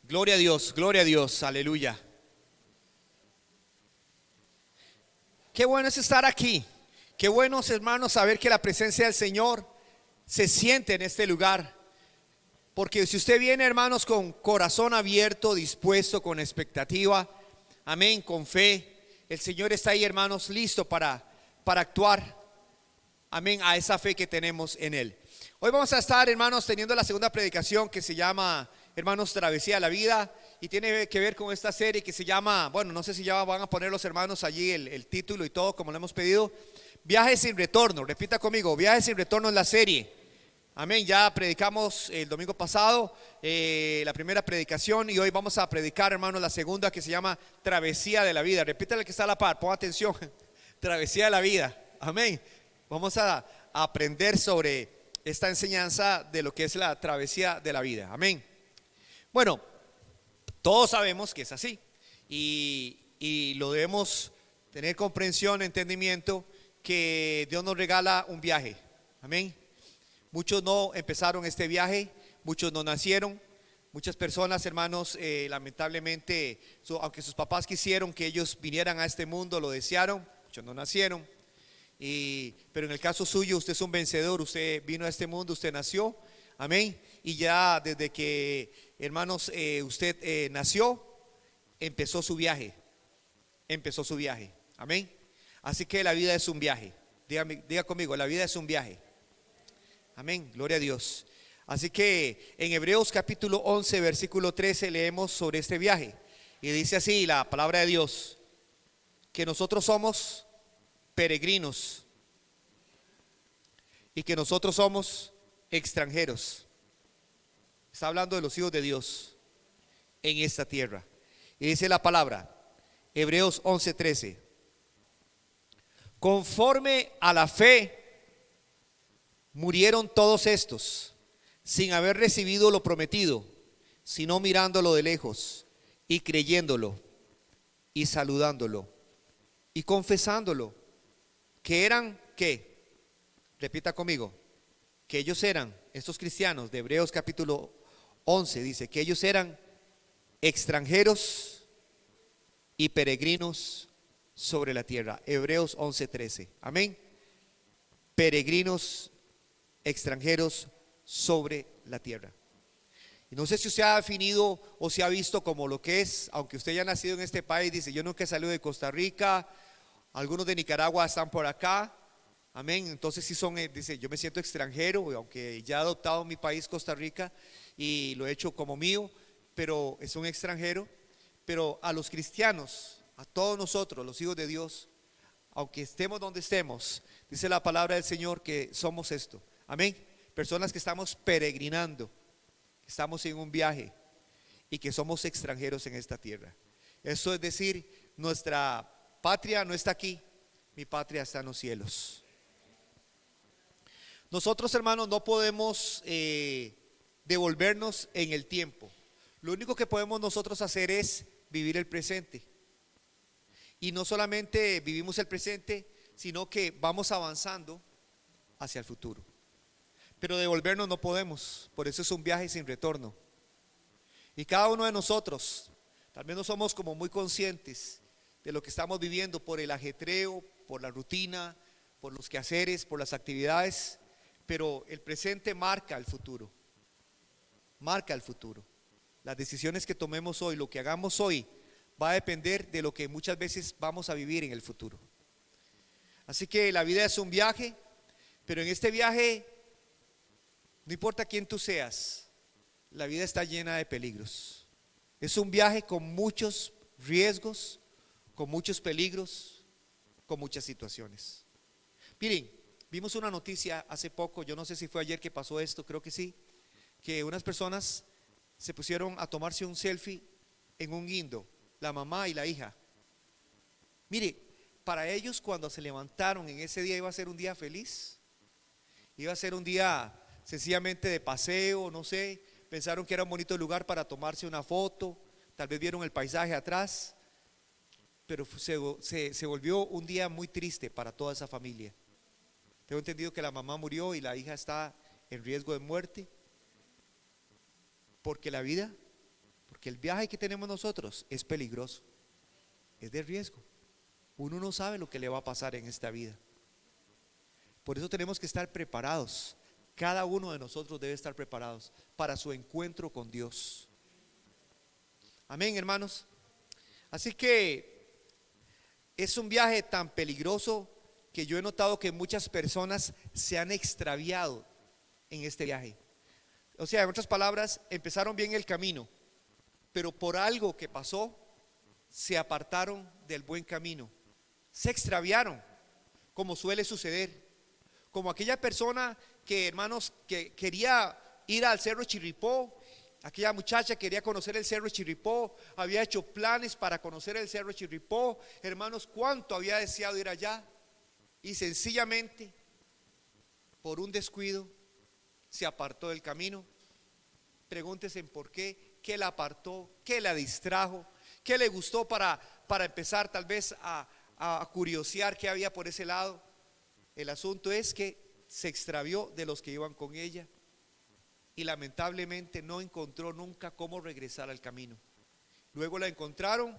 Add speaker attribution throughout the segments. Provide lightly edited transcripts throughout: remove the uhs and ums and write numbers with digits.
Speaker 1: Gloria a Dios, aleluya. Qué bueno es estar aquí. Qué bueno, hermanos, saber que la presencia del Señor se siente en este lugar. Porque si usted viene, hermanos, con corazón abierto, dispuesto, con expectativa, amén, con fe, el Señor está ahí, hermanos, listo para actuar, amén, a esa fe que tenemos en Él. Hoy vamos a estar, hermanos, teniendo la segunda predicación que se llama, hermanos, Travesía de la Vida. Y tiene que ver con esta serie que se llama, bueno, no sé si ya van a poner los hermanos allí el título y todo como lo hemos pedido. Viaje sin retorno, repita conmigo, viaje sin retorno en la serie. Amén, ya predicamos el domingo pasado la primera predicación y hoy vamos a predicar, hermanos, la segunda que se llama Travesía de la Vida. Repítale que está a la par, pon atención, Travesía de la Vida, amén. Vamos a aprender sobre esta enseñanza de lo que es la travesía de la vida, amén. Bueno, todos sabemos que es así y lo debemos tener comprensión, entendimiento, que Dios nos regala un viaje, amén. Muchos no empezaron este viaje, muchos no nacieron, muchas personas, hermanos, lamentablemente, aunque sus papás quisieron que ellos vinieran a este mundo, lo desearon, muchos no nacieron. Pero en el caso suyo, usted es un vencedor, usted vino a este mundo, usted nació, amén. Y ya desde que, hermanos, usted nació, empezó su viaje, amén. Así que la vida es un viaje, diga conmigo, la vida es un viaje, amén, gloria a Dios. Así que en Hebreos capítulo 11, versículo 13 leemos sobre este viaje. Y dice así la palabra de Dios, que nosotros somos peregrinos y que nosotros somos extranjeros. Está hablando de los hijos de Dios en esta tierra. Y dice la palabra, Hebreos 11:13, conforme a la fe murieron todos estos, sin haber recibido lo prometido, sino mirándolo de lejos y creyéndolo y saludándolo y confesándolo, que eran, ¿qué? Repita conmigo, que ellos eran, estos cristianos de Hebreos capítulo 11, dice que ellos eran extranjeros y peregrinos sobre la tierra. Hebreos 11:13, amén. Peregrinos, extranjeros sobre la tierra. Y no sé si usted ha definido o si ha visto como lo que es, aunque usted ya ha nacido en este país, dice yo nunca he salido de Costa Rica, algunos de Nicaragua están por acá, amén. Entonces si son, dice yo me siento extranjero, aunque ya he adoptado mi país Costa Rica y lo he hecho como mío, pero es un extranjero. Pero a los cristianos, a todos nosotros, los hijos de Dios, aunque estemos donde estemos, dice la palabra del Señor que somos esto, amén. Personas que estamos peregrinando, estamos en un viaje y que somos extranjeros en esta tierra. Eso es decir, nuestra patria no está aquí, mi patria está en los cielos. Nosotros, hermanos, no podemos devolvernos en el tiempo. Lo único que podemos nosotros hacer es vivir el presente. Y no solamente vivimos el presente, sino que vamos avanzando hacia el futuro. Pero devolvernos no podemos, por eso es un viaje sin retorno. Y cada uno de nosotros, tal vez no somos como muy conscientes de lo que estamos viviendo por el ajetreo, por la rutina, por los quehaceres, por las actividades, pero el presente marca el futuro. Marca el futuro. Las decisiones que tomemos hoy, lo que hagamos hoy, va a depender de lo que muchas veces vamos a vivir en el futuro. Así que la vida es un viaje, pero en este viaje, no importa quién tú seas, la vida está llena de peligros. Es un viaje con muchos riesgos, con muchos peligros, con muchas situaciones. Miren, vimos una noticia hace poco, yo no sé si fue ayer que pasó esto, creo que sí, que unas personas se pusieron a tomarse un selfie en un guindo, la mamá y la hija. Mire, para ellos cuando se levantaron en ese día iba a ser un día feliz, iba a ser un día sencillamente de paseo, no sé, pensaron que era un bonito lugar para tomarse una foto, tal vez vieron el paisaje atrás, pero se volvió un día muy triste para toda esa familia. Tengo entendido que la mamá murió y la hija está en riesgo de muerte, porque Porque el viaje que tenemos nosotros es peligroso, es de riesgo. Uno no sabe lo que le va a pasar en esta vida. Por eso tenemos que estar preparados. Cada uno de nosotros debe estar preparados para su encuentro con Dios. Amén, hermanos. Así que es un viaje tan peligroso que yo he notado que muchas personas se han extraviado en este viaje. O sea, en otras palabras, empezaron bien el camino, pero por algo que pasó, se apartaron del buen camino. Se extraviaron, como suele suceder. Como aquella persona que, hermanos, que quería ir al Cerro Chirripó. Aquella muchacha quería conocer el Cerro Chirripó, había hecho planes para conocer el Cerro Chirripó. Hermanos, cuánto había deseado ir allá, y sencillamente, por un descuido, se apartó del camino. Pregúntese por qué la apartó, qué la distrajo, qué le gustó para empezar tal vez a curiosear qué había por ese lado. El asunto es que se extravió de los que iban con ella y lamentablemente no encontró nunca cómo regresar al camino. Luego la encontraron,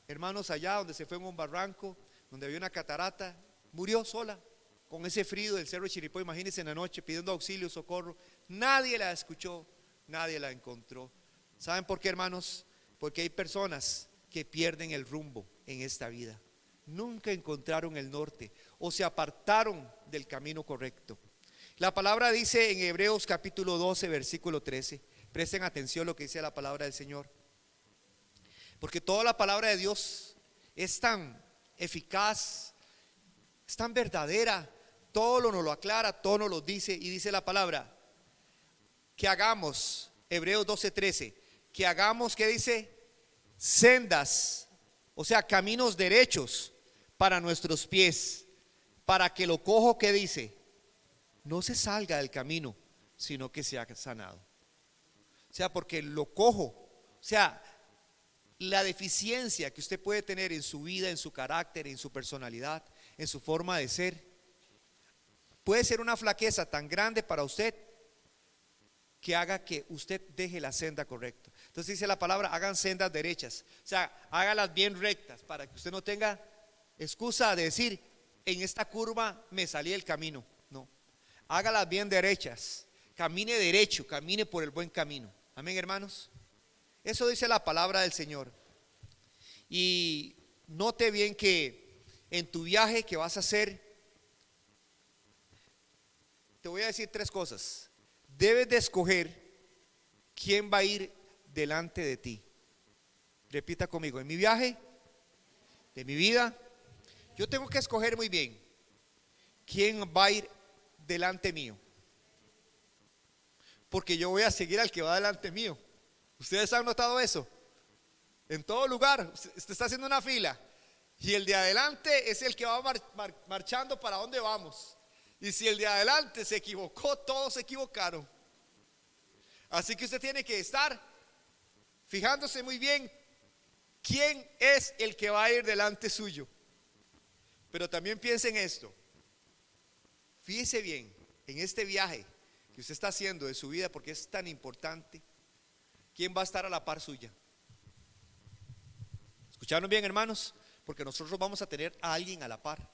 Speaker 1: hermanos, allá donde se fue en un barranco, donde había una catarata. Murió sola, con ese frío del Cerro Chirripó. Imagínense, en la noche pidiendo auxilio, socorro. Nadie la escuchó, nadie la encontró. ¿Saben por qué, hermanos? Porque hay personas que pierden el rumbo en esta vida. Nunca encontraron el norte o se apartaron del camino correcto. La palabra dice en Hebreos capítulo 12 versículo 13. Presten atención a lo que dice la palabra del Señor, porque toda la palabra de Dios es tan eficaz, es tan verdadera. Todo nos lo aclara, todo nos lo dice. Y dice la palabra que hagamos, Hebreos 12:13, que hagamos, ¿qué dice? Sendas, o sea, caminos derechos para nuestros pies, para que lo cojo, ¿qué dice? No se salga del camino, sino que sea sanado. O sea, porque lo cojo, o sea, la deficiencia que usted puede tener en su vida, en su carácter, en su personalidad, en su forma de ser, puede ser una flaqueza tan grande para usted que haga que usted deje la senda correcta. Entonces dice la palabra, hagan sendas derechas, o sea, hágalas bien rectas, para que usted no tenga excusa de decir, en esta curva me salí del camino. No, hágalas bien derechas, camine derecho, camine por el buen camino. Amén, hermanos. Eso dice la palabra del Señor. Y note bien que en tu viaje que vas a hacer, te voy a decir tres cosas. Debes de escoger quién va a ir delante de ti. Repita conmigo: en mi viaje de mi vida, yo tengo que escoger muy bien quién va a ir delante mío, porque yo voy a seguir al que va delante mío. ¿Ustedes han notado eso? En todo lugar, usted está haciendo una fila y el de adelante es el que va marchando para dónde vamos. Y si el de adelante se equivocó, todos se equivocaron. Así que usted tiene que estar fijándose muy bien quién es el que va a ir delante suyo. Pero también piense en esto. Fíjese bien en este viaje que usted está haciendo de su vida, porque es tan importante. ¿Quién va a estar a la par suya? ¿Escucharon bien, hermanos? Porque nosotros vamos a tener a alguien a la par.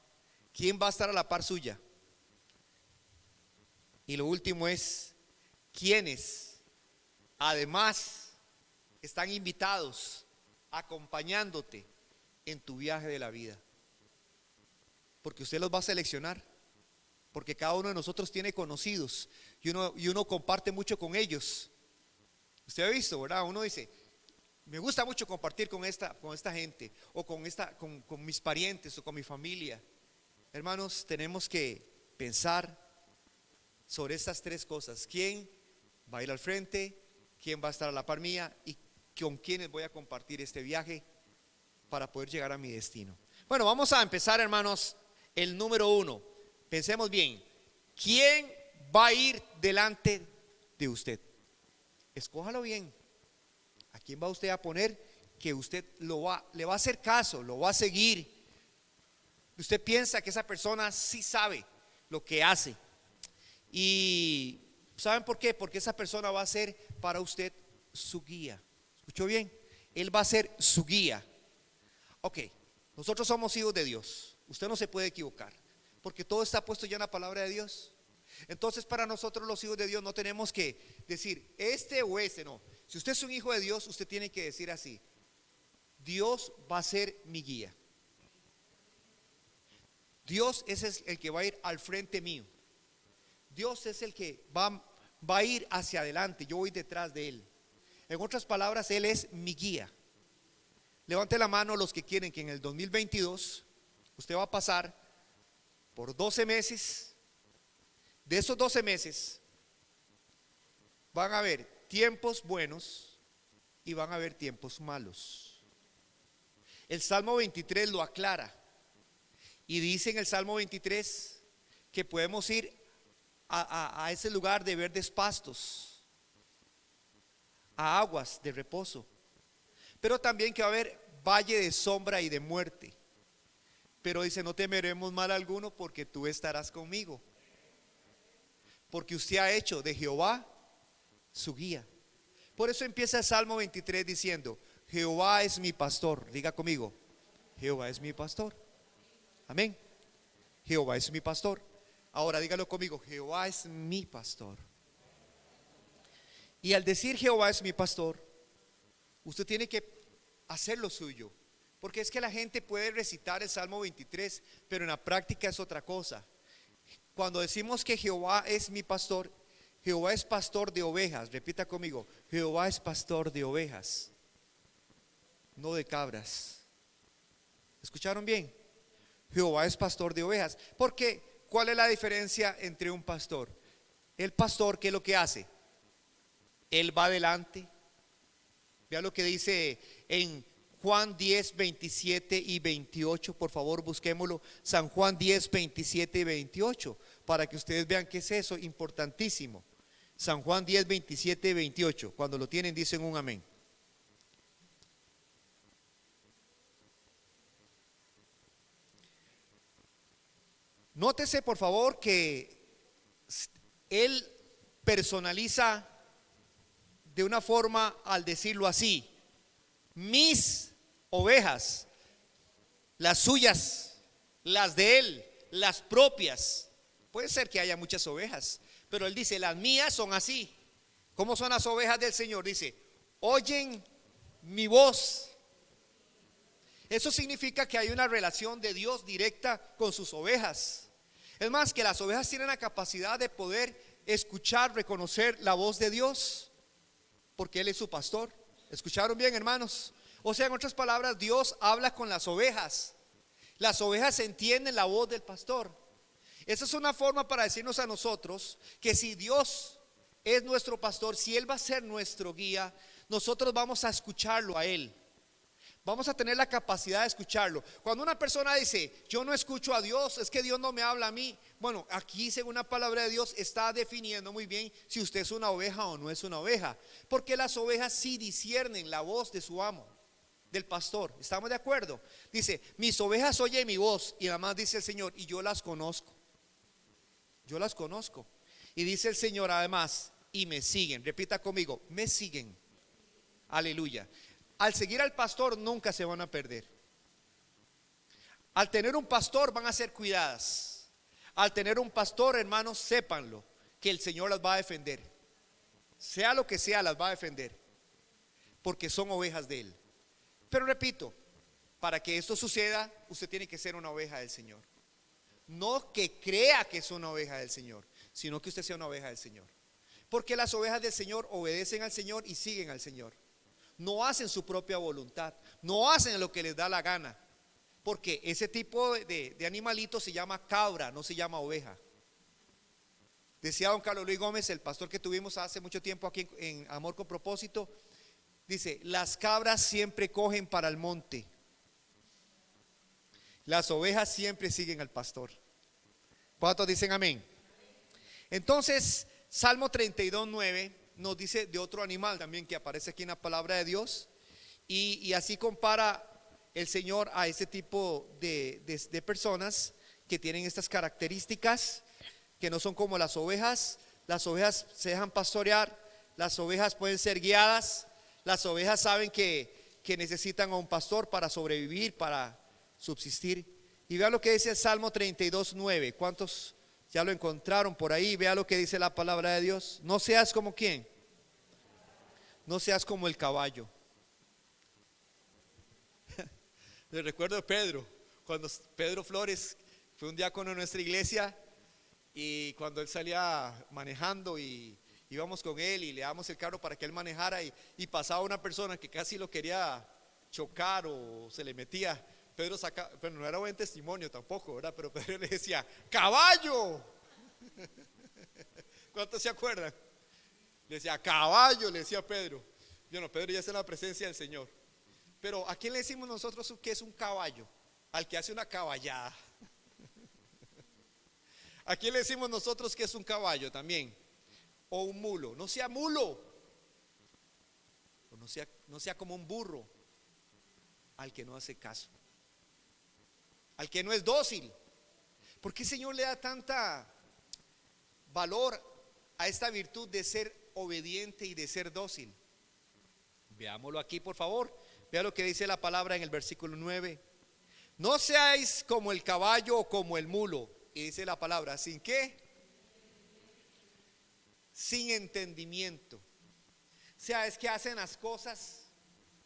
Speaker 1: ¿Quién va a estar a la par suya? Y lo último es, ¿quiénes además están invitados acompañándote en tu viaje de la vida? Porque usted los va a seleccionar, porque cada uno de nosotros tiene conocidos y uno comparte mucho con ellos. Usted ha visto, ¿verdad? Uno dice, me gusta mucho compartir con esta gente, o con mis parientes, o con mi familia. Hermanos, tenemos que pensar sobre estas tres cosas: quién va a ir al frente, quién va a estar a la par mía, y con quiénes voy a compartir este viaje para poder llegar a mi destino. Bueno, vamos a empezar, hermanos. El número 1, pensemos bien, ¿quién va a ir delante de usted? Escójalo bien. ¿A quién va usted a poner que usted le va a hacer caso, lo va a seguir? Usted piensa que esa persona sí sabe lo que hace. Y ¿saben por qué? Porque esa persona va a ser para usted su guía. ¿Escuchó bien? Él va a ser su guía. Ok, nosotros somos hijos de Dios. Usted no se puede equivocar, porque todo está puesto ya en la palabra de Dios. Entonces, para nosotros los hijos de Dios no tenemos que decir este o este, no. Si usted es un hijo de Dios, usted tiene que decir así: Dios va a ser mi guía. Dios es el que va a ir al frente mío. Dios es el que va a ir hacia adelante. Yo voy detrás de Él. En otras palabras, Él es mi guía. Levante la mano los que quieren que en el 2022 usted va a pasar por 12 meses. De esos 12 meses van a haber tiempos buenos y van a haber tiempos malos. El Salmo 23 lo aclara y dice en el Salmo 23 que podemos ir a ese lugar de verdes pastos, a aguas de reposo, pero también que va a haber valle de sombra y de muerte. Pero dice: no temeremos mal alguno, porque tú estarás conmigo, porque usted ha hecho de Jehová su guía. Por eso empieza el Salmo 23 diciendo: Jehová es mi pastor. Diga conmigo: Jehová es mi pastor. Amén. Jehová es mi pastor. Ahora dígalo conmigo: Jehová es mi pastor. Y al decir Jehová es mi pastor, usted tiene que hacer lo suyo, porque es que la gente puede recitar el Salmo 23, pero en la práctica es otra cosa. Cuando decimos que Jehová es mi pastor, Jehová es pastor de ovejas. Repita conmigo: Jehová es pastor de ovejas, no de cabras. ¿Escucharon bien? Jehová es pastor de ovejas. Porque ¿cuál es la diferencia entre un pastor? El pastor, ¿qué es lo que hace? Él va adelante. Vea lo que dice en Juan 10, 27 y 28. Por favor, busquémoslo. San Juan 10, 27 y 28, para que ustedes vean qué es eso, importantísimo. San Juan 10, 27 y 28. Cuando lo tienen, dicen un amén. Nótese por favor que él personaliza de una forma al decirlo así: mis ovejas, las suyas, las de él, las propias. Puede ser que haya muchas ovejas, pero él dice: las mías son así. ¿Cómo son las ovejas del Señor? Dice: oyen mi voz. Eso significa que hay una relación de Dios directa con sus ovejas. Es más, que las ovejas tienen la capacidad de poder escuchar, reconocer la voz de Dios, porque Él es su pastor. ¿Escucharon bien, hermanos? O sea, en otras palabras, Dios habla con las ovejas. Las ovejas entienden la voz del pastor. Esa es una forma para decirnos a nosotros que si Dios es nuestro pastor, si Él va a ser nuestro guía, nosotros vamos a escucharlo a Él. Vamos a tener la capacidad de escucharlo. Cuando una persona dice: yo no escucho a Dios, es que Dios no me habla a mí. Bueno, aquí según la palabra de Dios está definiendo muy bien si usted es una oveja o no es una oveja, porque las ovejas sí disciernen la voz de su amo, del pastor. ¿Estamos de acuerdo? Dice: mis ovejas oyen mi voz. Y además dice el Señor: y yo las conozco. Yo las conozco. Y dice el Señor además: y me siguen. Repita conmigo: me siguen. Aleluya. Al seguir al pastor nunca se van a perder. Al tener un pastor van a ser cuidadas. Al tener un pastor, hermanos, sépanlo, que el Señor las va a defender. Sea lo que sea, las va a defender, porque son ovejas de Él. Pero repito, para que esto suceda, usted tiene que ser una oveja del Señor. No que crea que es una oveja del Señor, sino que usted sea una oveja del Señor. Porque las ovejas del Señor obedecen al Señor y siguen al Señor. No hacen su propia voluntad, no hacen lo que les da la gana, porque ese tipo de animalito se llama cabra, no se llama oveja. Decía don Carlos Luis Gómez, el pastor que tuvimos hace mucho tiempo aquí en Amor con Propósito, dice: las cabras siempre cogen para el monte, las ovejas siempre siguen al pastor. ¿Cuántos dicen amén? Entonces, Salmo 32, 9 nos dice de otro animal también que aparece aquí en la palabra de Dios, y así compara el Señor a este tipo de personas que tienen estas características, que no son como las ovejas. Las ovejas se dejan pastorear, las ovejas pueden ser guiadas, las ovejas saben que necesitan a un pastor para sobrevivir, para subsistir. Y vea lo que dice el Salmo 32:9. ¿Cuántos ya lo encontraron por ahí? Vea lo que dice la palabra de Dios. No seas como ¿quién? No seas como el caballo. Le recuerdo a Pedro, cuando Pedro Flores fue un diácono en nuestra iglesia, y cuando él salía manejando y íbamos con él y le damos el carro para que él manejara, y pasaba una persona que casi lo quería chocar o se le metía, Pedro saca, pero no era buen testimonio tampoco, ¿verdad? Pero Pedro le decía, ¡caballo! ¿Cuántos se acuerdan? Le decía, caballo, le decía Pedro. Bueno, Pedro ya está en la presencia del Señor. Pero ¿a quién le decimos nosotros que es un caballo? Al que hace una caballada. ¿A quién le decimos nosotros que es un caballo también? O un mulo. No sea mulo. O no sea como un burro. Al que no hace caso. Al que no es dócil. ¿Por qué el Señor le da tanta valor a esta virtud de ser obediente y de ser dócil? Veámoslo aquí, por favor. Vea lo que dice la palabra en el versículo 9. No seáis como el caballo o como el mulo. Y dice la palabra, ¿sin qué? Sin entendimiento. O sea, es que hacen las cosas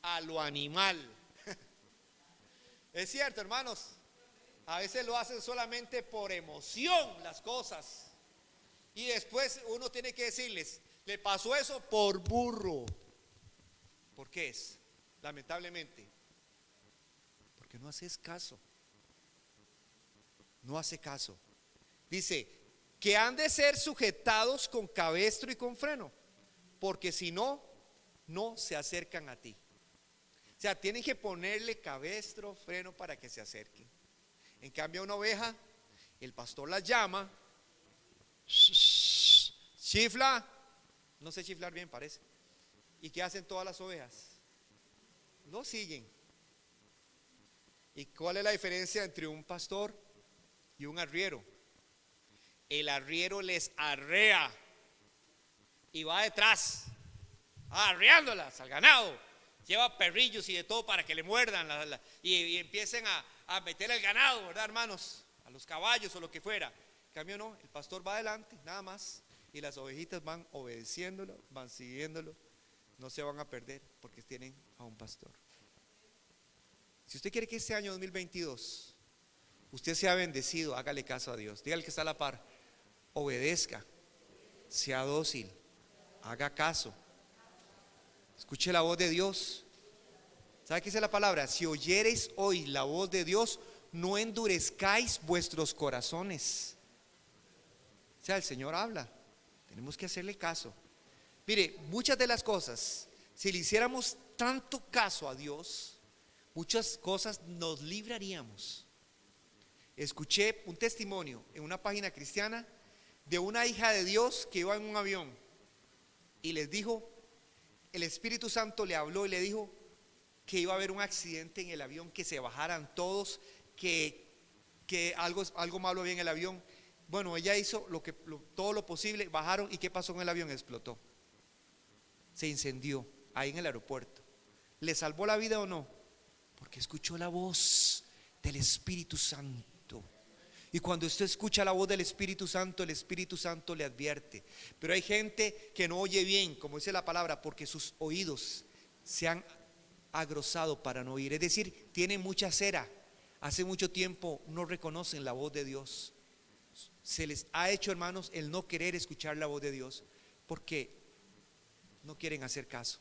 Speaker 1: a lo animal. Es cierto, hermanos. A veces lo hacen solamente por emoción las cosas. Y después uno tiene que decirles, le pasó eso por burro. ¿Por qué es? Lamentablemente, porque no haces caso. No hace caso. Dice que han de ser sujetados con cabestro y con freno, porque si no, no se acercan a ti. O sea, tienen que ponerle cabestro, freno para que se acerquen. En cambio, a una oveja, el pastor la llama, chifla, no sé chiflar bien, parece. ¿Y qué hacen todas las ovejas? Lo siguen. ¿Y cuál es la diferencia entre un pastor y un arriero? El arriero les arrea y va detrás, arreándolas al ganado. Lleva perrillos y de todo para que le muerdan y empiecen a meter al ganado, ¿verdad, hermanos? A los caballos o lo que fuera. En cambio no, el pastor va adelante, nada más. Y las ovejitas van obedeciéndolo, van siguiéndolo. No se van a perder porque tienen a un pastor. Si usted quiere que este año 2022 usted sea bendecido, hágale caso a Dios. Dígale que está a la par, obedezca, sea dócil, haga caso, escuche la voz de Dios. ¿Sabe qué dice la palabra? Si oyereis hoy la voz de Dios, no endurezcáis vuestros corazones. O sea, el Señor habla, tenemos que hacerle caso. Mire, muchas de las cosas, si le hiciéramos tanto caso a Dios, muchas cosas nos libraríamos. Escuché un testimonio en una página cristiana de una hija de Dios que iba en un avión y les dijo, el Espíritu Santo le habló y le dijo que iba a haber un accidente en el avión, que se bajaran todos, que algo malo había en el avión. Bueno, ella hizo todo lo posible, bajaron, y ¿qué pasó con el avión? Explotó, se incendió ahí en el aeropuerto. ¿Le salvó la vida o no? Porque escuchó la voz del Espíritu Santo. Y cuando usted escucha la voz del Espíritu Santo, el Espíritu Santo le advierte. Pero hay gente que no oye bien, como dice la palabra, porque sus oídos se han agrosado para no oír. Es decir, tienen mucha cera. Hace mucho tiempo no reconocen la voz de Dios. Se les ha hecho, hermanos, el no querer escuchar la voz de Dios porque no quieren hacer caso.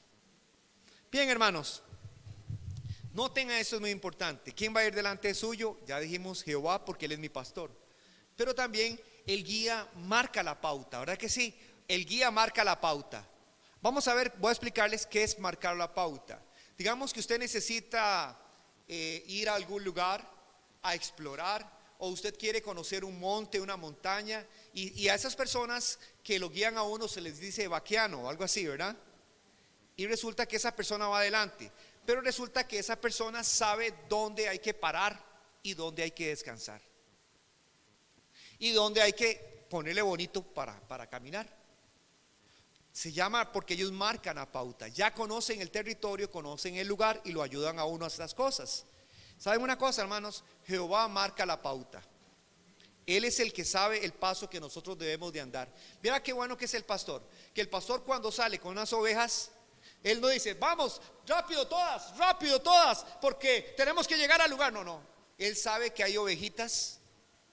Speaker 1: Bien, hermanos, noten a eso, es muy importante. ¿Quién va a ir delante de suyo? Ya dijimos Jehová, porque Él es mi pastor. Pero también el guía marca la pauta, ¿verdad que sí? El guía marca la pauta. Vamos a ver, voy a explicarles qué es marcar la pauta. Digamos que usted necesita ir a algún lugar a explorar, o usted quiere conocer un monte, una montaña, y a esas personas que lo guían a uno se les dice vaquiano o algo así, ¿verdad? Y resulta que esa persona va adelante, pero resulta que esa persona sabe dónde hay que parar y dónde hay que descansar y dónde hay que ponerle bonito para caminar. Se llama porque ellos marcan la pauta. Ya conocen el territorio, conocen el lugar y lo ayudan a uno a estas cosas. ¿Saben una cosa, hermanos? Jehová marca la pauta. Él es el que sabe el paso que nosotros debemos de andar. Mira qué bueno que es el pastor. Que el pastor cuando sale con unas ovejas, él no dice, vamos, rápido todas, porque tenemos que llegar al lugar. No, no. Él sabe que hay ovejitas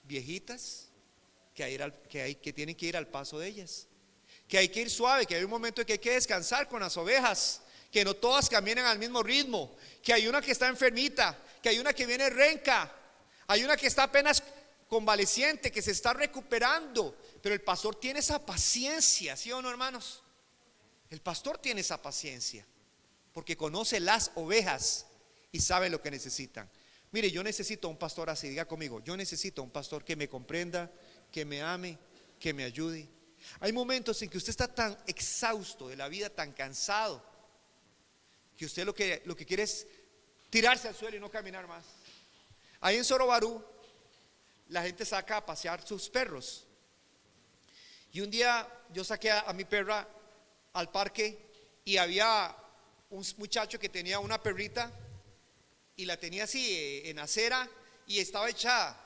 Speaker 1: viejitas que tienen que ir al paso de ellas. Que hay que ir suave, que hay un momento en que hay que descansar con las ovejas. Que no todas caminen al mismo ritmo. Que hay una que está enfermita, que hay una que viene renca, hay una que está apenas convaleciente, que se está recuperando. Pero el pastor tiene esa paciencia, ¿sí o no, hermanos? El pastor tiene esa paciencia porque conoce las ovejas y sabe lo que necesitan. Mire, yo necesito un pastor así, diga conmigo, yo necesito un pastor que me comprenda, que me ame, que me ayude. Hay momentos en que usted está tan exhausto de la vida, tan cansado, que usted lo que quiere es tirarse al suelo y no caminar más. Ahí en Sorobarú la gente saca a pasear sus perros. Y un día yo saqué a mi perra al parque y había un muchacho que tenía una perrita y la tenía así en acera y estaba echada.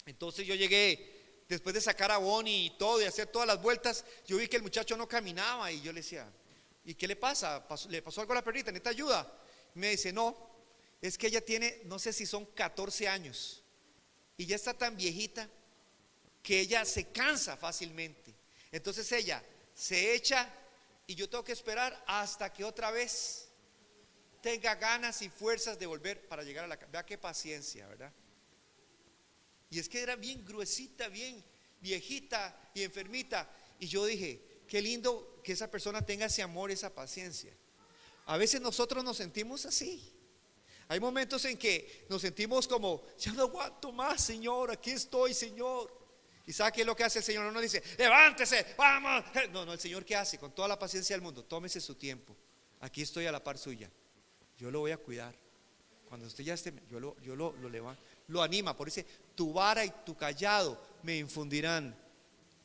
Speaker 1: Entonces yo llegué, después de sacar a Bonnie y todo, y hacer todas las vueltas, yo vi que el muchacho no caminaba y yo le decía, ¿y qué le pasa? ¿Le pasó algo a la perrita? ¿Necesita ayuda? Y me dice, no, es que ella tiene, no sé si son 14 años y ya está tan viejita que ella se cansa fácilmente. Entonces ella se echa y yo tengo que esperar hasta que otra vez tenga ganas y fuerzas de volver para llegar a la casa. Vea qué paciencia, ¿verdad? Y es que era bien gruesita, bien viejita y enfermita. Y yo dije, qué lindo que esa persona tenga ese amor, esa paciencia. A veces nosotros nos sentimos así. Hay momentos en que nos sentimos como, ya no aguanto más, Señor, aquí estoy, Señor. ¿Y sabe qué es lo que hace el Señor? No nos dice, levántese, vamos. No, el Señor, ¿qué hace? Con toda la paciencia del mundo, tómese su tiempo. Aquí estoy a la par suya. Yo lo voy a cuidar. Cuando usted ya esté, yo lo levanto, lo anima. Por eso dice, tu vara y tu callado me infundirán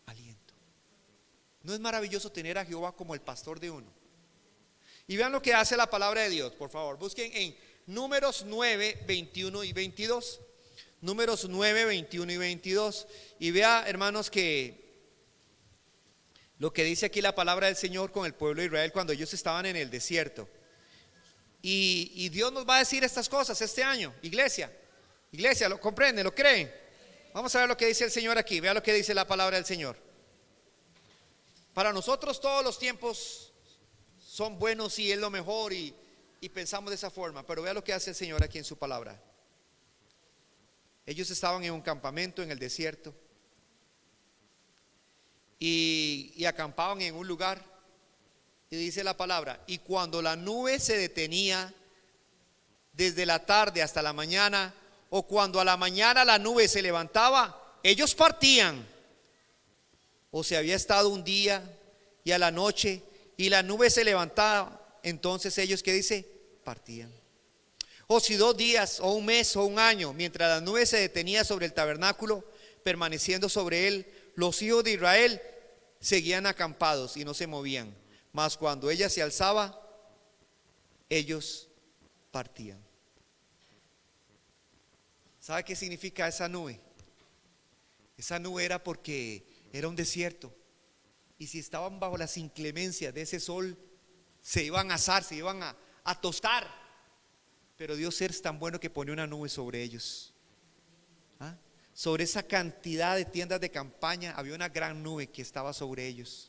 Speaker 1: aliento. ¿No es maravilloso tener a Jehová como el pastor de uno? Y vean lo que hace la palabra de Dios, por favor. Busquen en Números 9, 21 y 22. Números 9, 21 y 22. Y vea, hermanos, que lo que dice aquí la palabra del Señor con el pueblo de Israel cuando ellos estaban en el desierto. Y Dios nos va a decir estas cosas este año. Iglesia, ¿lo comprenden? ¿Lo creen? Vamos a ver lo que dice el Señor aquí. Vea lo que dice la palabra del Señor. Para nosotros todos los tiempos son buenos y es lo mejor y pensamos de esa forma. Pero vea lo que hace el Señor aquí en su palabra. Ellos estaban en un campamento en el desierto y acampaban en un lugar. Y dice la palabra, y cuando la nube se detenía desde la tarde hasta la mañana, o cuando a la mañana la nube se levantaba, ellos partían. O se había estado un día y a la noche y la nube se levantaba, entonces ellos, ¿qué dice? Partían. O si 2 días o un mes o un año, mientras la nube se detenía sobre el tabernáculo, permaneciendo sobre él, los hijos de Israel seguían acampados y no se movían. Mas cuando ella se alzaba, ellos partían. ¿Sabe qué significa esa nube? Esa nube era porque era un desierto. Y si estaban bajo las inclemencias de ese sol, se iban a asar, se iban a tostar. Pero Dios es tan bueno que pone una nube sobre ellos. ¿Ah? Sobre esa cantidad de tiendas de campaña había una gran nube que estaba sobre ellos.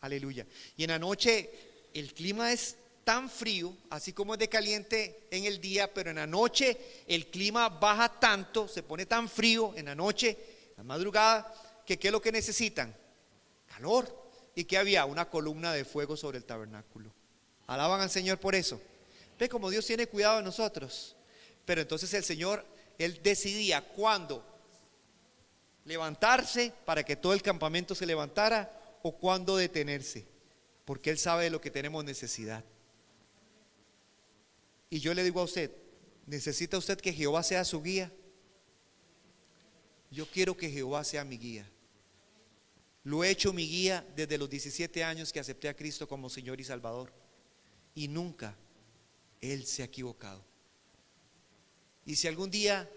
Speaker 1: Aleluya. Y en la noche el clima es tan frío, así como es de caliente en el día, pero en la noche el clima baja tanto, se pone tan frío en la noche, la madrugada, que ¿qué es lo que necesitan? Calor. ¿Y que había? Una columna de fuego sobre el tabernáculo. Alaban al Señor por eso. Ve como Dios tiene cuidado de nosotros. Pero entonces el Señor, Él decidía cuándo levantarse para que todo el campamento se levantara o cuándo detenerse, porque Él sabe de lo que tenemos necesidad. Y yo le digo a usted, ¿necesita usted que Jehová sea su guía? Yo quiero que Jehová sea mi guía. Lo he hecho mi guía desde los 17 años que acepté a Cristo como Señor y Salvador. Y nunca Él se ha equivocado. Y si algún día,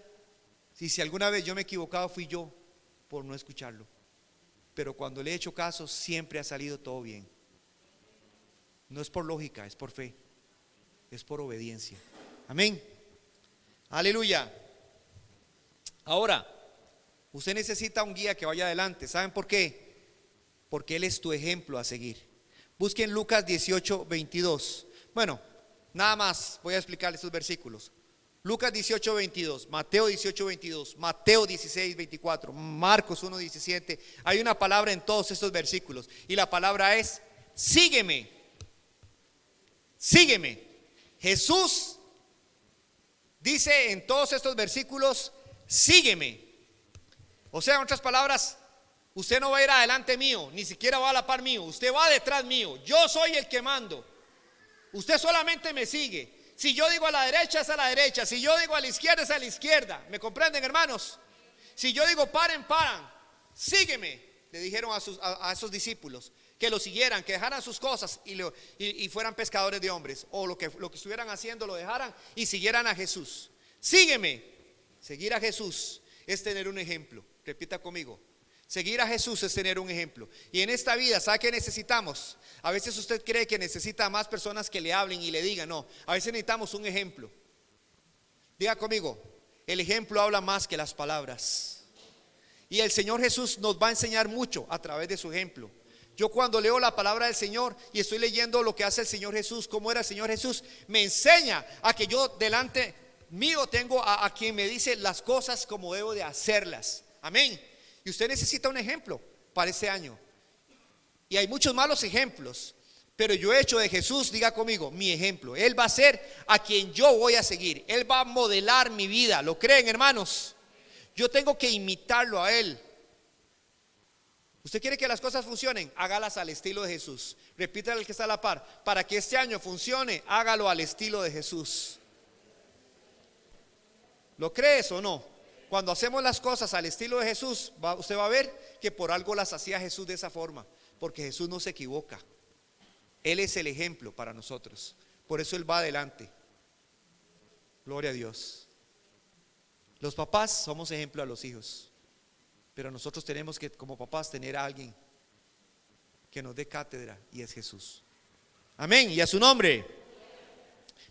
Speaker 1: si alguna vez yo me he equivocado, fui yo por no escucharlo. Pero cuando le he hecho caso, siempre ha salido todo bien. No es por lógica, es por fe, es por obediencia. Amén. Aleluya. Ahora, usted necesita un guía que vaya adelante. ¿Saben por qué? Porque Él es tu ejemplo a seguir. Busquen Lucas 18, 22. Bueno, nada más voy a explicarles estos versículos. Lucas 18, 22, Mateo 18, 22, Mateo 16, 24, Marcos 1, 17. Hay una palabra en todos estos versículos y la palabra es: sígueme. Sígueme. Jesús dice en todos estos versículos: sígueme. O sea, en otras palabras, usted no va a ir adelante mío, ni siquiera va a la par mío, usted va detrás mío. Yo soy el que mando. Usted solamente me sigue. Si yo digo a la derecha, es a la derecha. Si yo digo a la izquierda, es a la izquierda. ¿Me comprenden, hermanos? Si yo digo paren, paran. Sígueme, le dijeron a esos discípulos, que lo siguieran, que dejaran sus cosas y fueran pescadores de hombres. O lo que estuvieran haciendo lo dejaran y siguieran a Jesús. Sígueme. Seguir a Jesús es tener un ejemplo. Repita conmigo: seguir a Jesús es tener un ejemplo. Y en esta vida, ¿sabe qué necesitamos? A veces usted cree que necesita más personas que le hablen y le digan. No, a veces necesitamos un ejemplo. Diga conmigo: el ejemplo habla más que las palabras. Y el Señor Jesús nos va a enseñar mucho a través de su ejemplo. Yo cuando leo la palabra del Señor y estoy leyendo lo que hace el Señor Jesús, cómo era el Señor Jesús, me enseña a que yo delante mío tengo a quien me dice las cosas como debo de hacerlas. Amén. Y usted necesita un ejemplo para este año. Y hay muchos malos ejemplos, pero yo he hecho de Jesús, diga conmigo, mi ejemplo. Él va a ser a quien yo voy a seguir. Él va a modelar mi vida. ¿Lo creen, hermanos? Yo tengo que imitarlo a Él. ¿Usted quiere que las cosas funcionen? Hágalas al estilo de Jesús. Repítale al que está a la par: para que este año funcione, hágalo al estilo de Jesús. ¿Lo crees o no? Cuando hacemos las cosas al estilo de Jesús, usted va a ver que por algo las hacía Jesús de esa forma. Porque Jesús no se equivoca. Él es el ejemplo para nosotros. Por eso Él va adelante. Gloria a Dios. Los papás somos ejemplo a los hijos. Pero nosotros tenemos que, como papás, tener a alguien que nos dé cátedra, y es Jesús. Amén. Y a su nombre.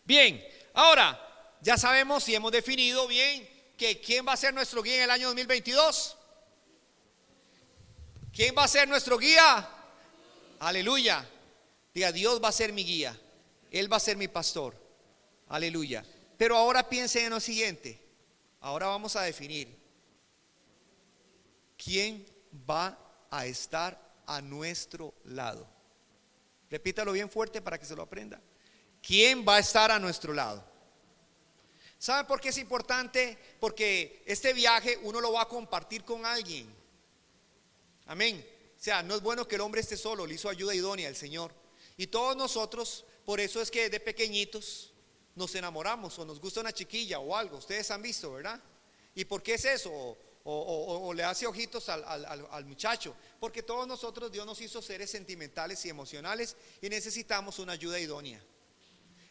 Speaker 1: Bien, ahora ya sabemos y hemos definido bien que quién va a ser nuestro guía en el año 2022. ¿Quién va a ser nuestro guía? Aleluya. Diga: Dios va a ser mi guía. Él va a ser mi pastor. Aleluya. Pero ahora piensen en lo siguiente. Ahora vamos a definir quién va a estar a nuestro lado. Repítalo bien fuerte para que se lo aprenda. ¿Quién va a estar a nuestro lado? ¿Saben por qué es importante? Porque este viaje uno lo va a compartir con alguien. Amén. O sea, no es bueno que el hombre esté solo. Le hizo ayuda idónea el Señor. Y todos nosotros, por eso es que de pequeñitos nos enamoramos o nos gusta una chiquilla o algo. Ustedes han visto, ¿verdad? ¿Y por qué es eso? O le hace ojitos al muchacho. Porque todos nosotros, Dios nos hizo seres sentimentales y emocionales y necesitamos una ayuda idónea.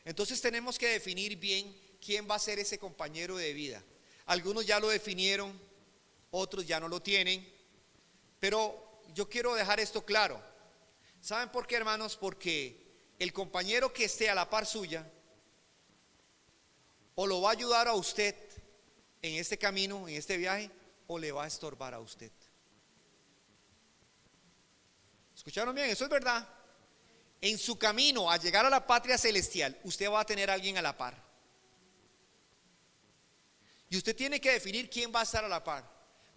Speaker 1: Entonces tenemos que definir bien quién va a ser ese compañero de vida. Algunos ya lo definieron, otros ya no lo tienen. Pero yo quiero dejar esto claro. ¿Saben por qué, hermanos? Porque el compañero que esté a la par suya o lo va a ayudar a usted en este camino, en este viaje, o le va a estorbar a usted. ¿Escucharon bien? Eso es verdad. En su camino a llegar a la patria celestial, usted va a tener a alguien a la par. Y usted tiene que definir quién va a estar a la par.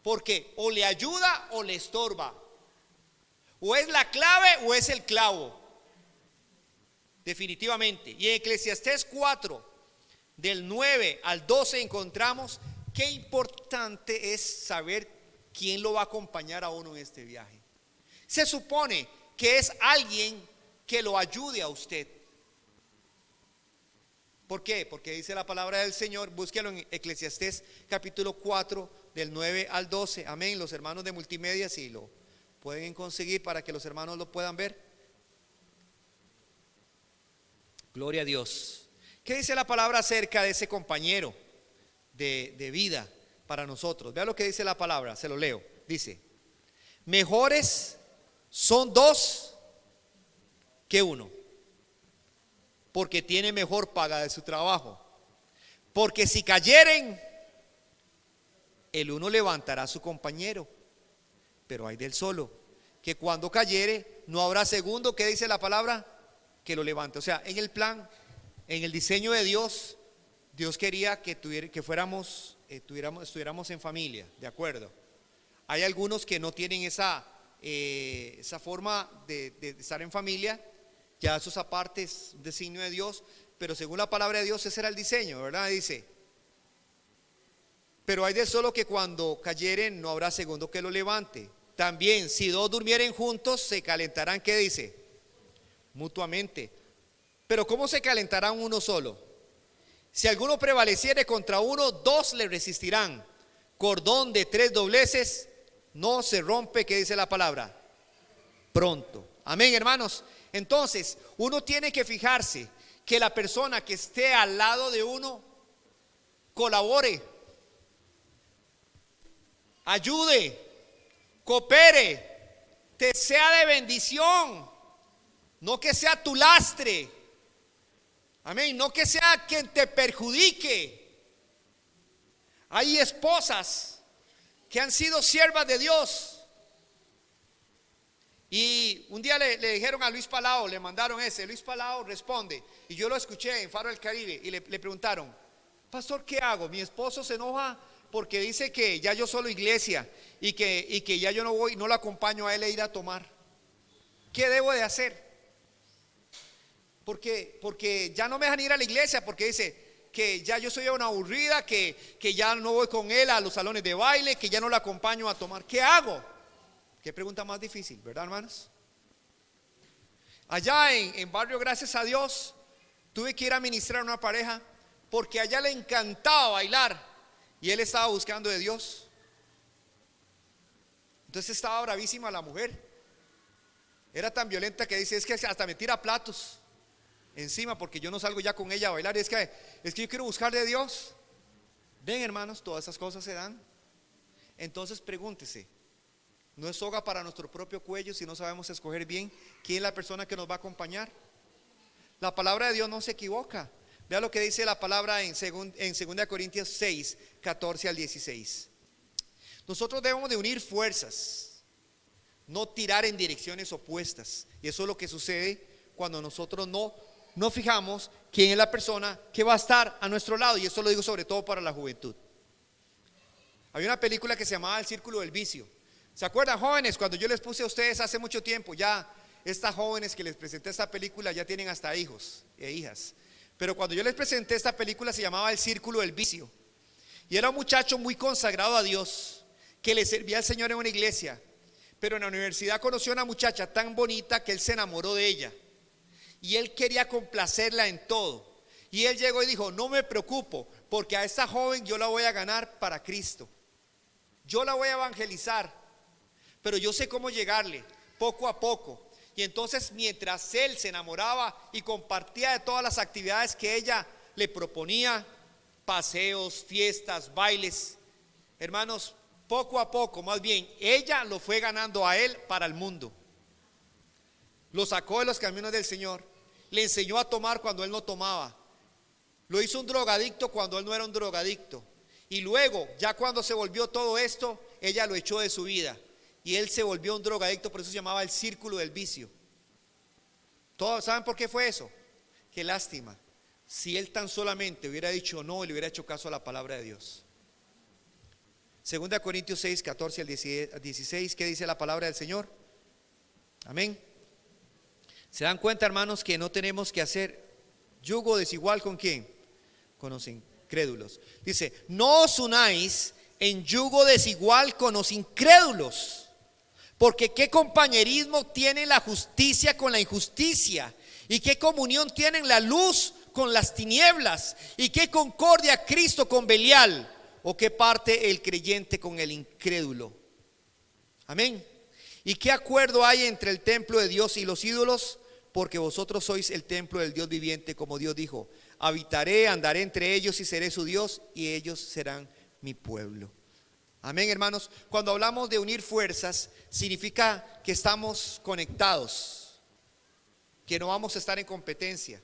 Speaker 1: Porque o le ayuda o le estorba. O es la clave o es el clavo. Definitivamente. Y en Eclesiastés 4, del 9 al 12 encontramos qué importante es saber quién lo va a acompañar a uno en este viaje. Se supone que es alguien que lo ayude a usted. ¿Por qué? Porque dice la palabra del Señor, búsquelo en Eclesiastés capítulo 4 del 9 al 12. Amén. Los hermanos de multimedia, si lo ¿Pueden conseguir para que los hermanos lo puedan ver? Gloria a Dios. ¿Qué dice la palabra acerca de ese compañero de vida para nosotros? Vea lo que dice la palabra, se lo leo. Dice: mejores son dos que uno, porque tiene mejor paga de su trabajo. Porque si cayeren, el uno levantará a su compañero, pero hay del solo, que cuando cayere no habrá segundo, ¿qué dice la palabra? Que lo levante. O sea, en el plan, en el diseño de Dios, Dios quería que estuviéramos en familia, ¿de acuerdo? Hay algunos que no tienen esa forma de estar en familia, ya eso es aparte, es un designio de Dios, pero según la palabra de Dios ese era el diseño, ¿verdad? Dice: pero hay de solo que cuando cayeren no habrá segundo que lo levante. También si dos durmieren juntos se calentarán, ¿qué dice? Mutuamente. Pero ¿cómo se calentarán uno solo? Si alguno prevaleciere contra uno, dos le resistirán. Cordón de 3 dobleces no se rompe, ¿qué dice la palabra? Pronto. Amén, hermanos. Entonces uno tiene que fijarse que la persona que esté al lado de uno colabore, ayude, coopere, te sea de bendición, no que sea tu lastre. Amén, no que sea quien te perjudique. Hay esposas que han sido siervas de Dios y un día le dijeron a Luis Palao, le mandaron Luis Palao responde, y yo lo escuché en Faro del Caribe, y le preguntaron: pastor, ¿qué hago? Mi esposo se enoja porque dice que ya yo solo iglesia y que ya yo no voy, no lo acompaño a él a ir a tomar. ¿Qué debo de hacer? Porque ya no me dejan ir a la iglesia, porque dice que ya yo soy una aburrida, que ya no voy con él a los salones de baile, que ya no lo acompaño a tomar. ¿Qué hago? Qué pregunta más difícil, ¿verdad, hermanos? Allá en Barrio Gracias a Dios tuve que ir a ministrar a una pareja porque allá le encantaba bailar y él estaba buscando de Dios. Entonces estaba bravísima la mujer. Era tan violenta que dice: es que hasta me tira platos encima porque yo no salgo ya con ella a bailar. Es que yo quiero buscar de Dios. Ven, hermanos, todas esas cosas se dan. Entonces pregúntese: no es soga para nuestro propio cuello si no sabemos escoger bien quién es la persona que nos va a acompañar. La palabra de Dios no se equivoca. Vea lo que dice la palabra en 2 Corintios 6, 14 al 16. Nosotros debemos de unir fuerzas, no tirar en direcciones opuestas. Y eso es lo que sucede cuando nosotros no fijamos quién es la persona que va a estar a nuestro lado. Y esto lo digo sobre todo para la juventud. Había una película que se llamaba El Círculo del Vicio. ¿Se acuerdan, jóvenes? Cuando yo les puse a ustedes hace mucho tiempo, ya estas jóvenes que les presenté esta película ya tienen hasta hijos e hijas. Pero cuando yo les presenté esta película se llamaba El Círculo del Vicio. Y era un muchacho muy consagrado a Dios, que le servía al Señor en una iglesia. Pero en la universidad conoció a una muchacha tan bonita que él se enamoró de ella. Y él quería complacerla en todo. Y él llegó y dijo: no me preocupo, porque a esta joven yo la voy a ganar para Cristo. Yo la voy a evangelizar, pero yo sé cómo llegarle, poco a poco. Y entonces mientras él se enamoraba y compartía de todas las actividades que ella le proponía, paseos, fiestas, bailes, hermanos, poco a poco, más bien, ella lo fue ganando a él para el mundo. Lo sacó de los caminos del Señor, le enseñó a tomar cuando él no tomaba, lo hizo un drogadicto cuando él no era un drogadicto. Y luego, ya cuando se volvió todo esto, ella lo echó de su vida y él se volvió un drogadicto. Por eso se llamaba El Círculo del Vicio. ¿Todos saben por qué fue eso? Qué lástima si él tan solamente hubiera dicho no y le hubiera hecho caso a la palabra de Dios. 2 Corintios 6, 14 al 16, ¿qué dice la palabra del Señor? Amén. ¿Se dan cuenta, hermanos, que no tenemos que hacer yugo desigual con quién? Con los incrédulos. Dice: no os unáis en yugo desigual con los incrédulos, porque qué compañerismo tiene la justicia con la injusticia, y qué comunión tienen la luz con las tinieblas, y qué concordia Cristo con Belial, o qué parte el creyente con el incrédulo. Amén. ¿Y qué acuerdo hay entre el templo de Dios y los ídolos? Porque vosotros sois el templo del Dios viviente, como Dios dijo: habitaré, andaré entre ellos y seré su Dios, y ellos serán mi pueblo. Amén, hermanos. Cuando hablamos de unir fuerzas, significa que estamos conectados, que no vamos a estar en competencia,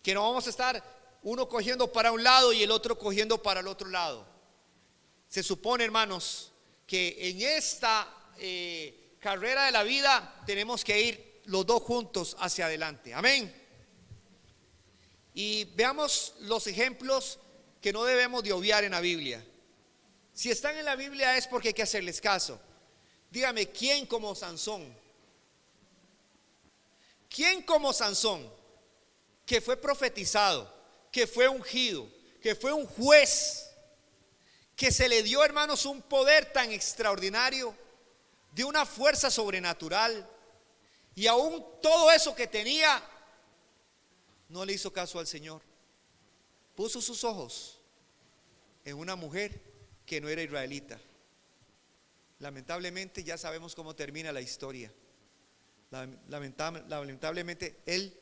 Speaker 1: que no vamos a estar uno cogiendo para un lado y el otro cogiendo para el otro lado. Se supone, hermanos, que en esta carrera de la vida tenemos que ir los dos juntos hacia adelante. Amén. Y veamos los ejemplos que no debemos de obviar en la Biblia. Si están en la Biblia es porque hay que hacerles caso. Dígame, ¿quién como Sansón? ¿Quién como Sansón, que fue profetizado, que fue ungido, que fue un juez, que se le dio, hermanos, un poder tan extraordinario, de una fuerza sobrenatural, y aún todo eso que tenía, no le hizo caso al Señor? Puso sus ojos en una mujer que no era israelita. Lamentablemente ya sabemos cómo termina la historia. Lamentablemente él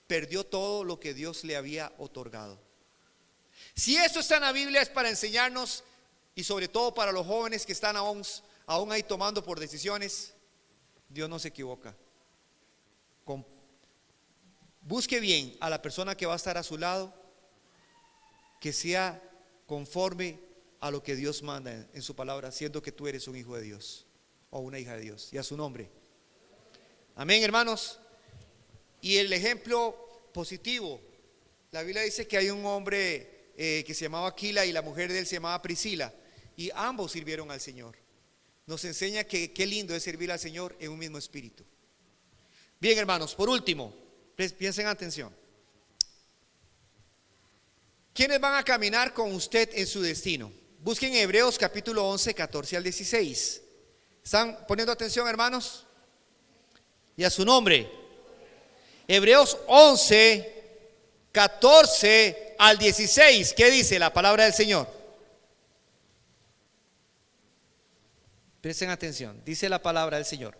Speaker 1: perdió todo lo que Dios le había otorgado. Si esto está en la Biblia es para enseñarnos, y sobre todo para los jóvenes que están aún ahí tomando por decisiones. Dios no se equivoca. Busque bien a la persona que va a estar a su lado, que sea conforme a lo que Dios manda en su palabra, siendo que tú eres un hijo de Dios o una hija de Dios, y a su nombre. Amén, hermanos. Y el ejemplo positivo, la Biblia dice que hay un hombre que se llamaba Aquila y la mujer de él se llamaba Priscila, y ambos sirvieron al Señor. Nos enseña que qué lindo es servir al Señor en un mismo espíritu. Bien, hermanos, por último, piensen atención. ¿Quiénes van a caminar con usted en su destino? Busquen Hebreos capítulo 11, 14 al 16. ¿Están poniendo atención, hermanos? Y a su nombre. Hebreos 11, 14 al 16. ¿Qué dice la palabra del Señor? Presten atención. Dice la palabra del Señor: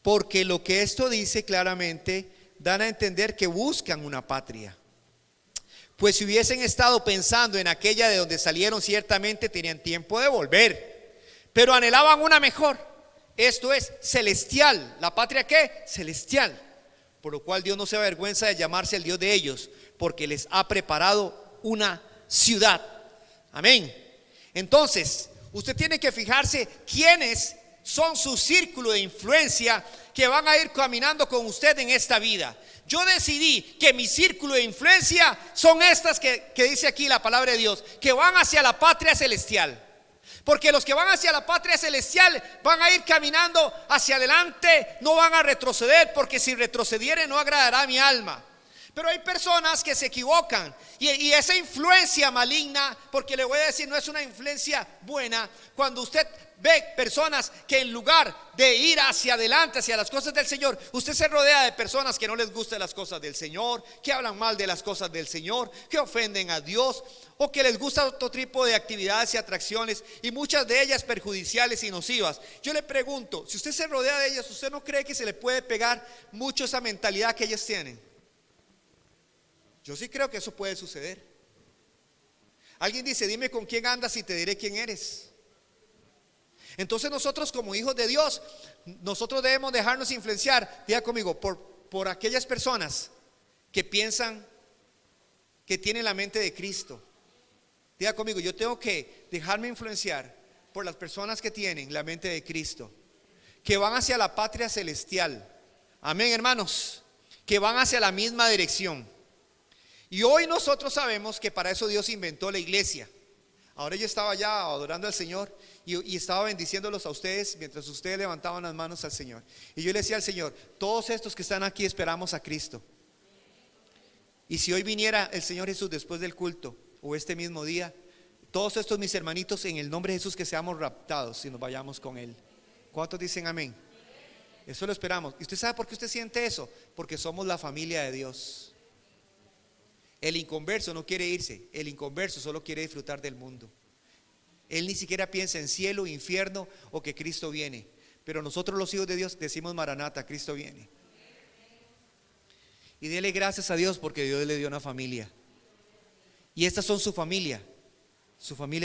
Speaker 1: porque lo que esto dice claramente dan a entender que buscan una patria. Pues si hubiesen estado pensando en aquella de donde salieron, ciertamente tenían tiempo de volver, pero anhelaban una mejor, esto es celestial. ¿La patria qué? Celestial. Por lo cual Dios no se avergüenza de llamarse el Dios de ellos, porque les ha preparado una ciudad. Amén. Entonces, usted tiene que fijarse quiénes son su círculo de influencia que van a ir caminando con usted en esta vida. Yo decidí que mi círculo de influencia son estas que dice aquí la palabra de Dios, que van hacia la patria celestial. Porque los que van hacia la patria celestial van a ir caminando hacia adelante, no van a retroceder, porque si retrocediere no agradará a mi alma. Pero hay personas que se equivocan y esa influencia maligna, porque le voy a decir, no es una influencia buena. Cuando usted ve personas que en lugar de ir hacia adelante, hacia las cosas del Señor, usted se rodea de personas que no les gustan las cosas del Señor, que hablan mal de las cosas del Señor, que ofenden a Dios, o que les gusta otro tipo de actividades y atracciones, y muchas de ellas perjudiciales y nocivas. Yo le pregunto, si usted se rodea de ellas, ¿usted no cree que se le puede pegar mucho esa mentalidad que ellas tienen? Yo sí creo que eso puede suceder. Alguien dice: dime con quién andas y te diré quién eres. Entonces nosotros como hijos de Dios, nosotros debemos dejarnos influenciar, diga conmigo, por aquellas personas que piensan que tienen la mente de Cristo. Diga conmigo, yo tengo que dejarme influenciar por las personas que tienen la mente de Cristo, que van hacia la patria celestial. Amén, hermanos, que van hacia la misma dirección. Y hoy nosotros sabemos que para eso Dios inventó la iglesia. Ahora yo estaba ya adorando al Señor y estaba bendiciéndolos a ustedes mientras ustedes levantaban las manos al Señor. Y yo le decía al Señor: todos estos que están aquí esperamos a Cristo. Y si hoy viniera el Señor Jesús después del culto o este mismo día, todos estos mis hermanitos, en el nombre de Jesús, que seamos raptados y nos vayamos con Él. ¿Cuántos dicen amén? Eso lo esperamos. ¿Y usted sabe por qué usted siente eso? Porque somos la familia de Dios. El inconverso no quiere irse, el inconverso solo quiere disfrutar del mundo. Él ni siquiera piensa en cielo, infierno o que Cristo viene. pero nosotros los hijos de Dios decimos Maranata, Cristo viene. Y dele gracias a Dios porque Dios le dio una familia. Y estas son su familia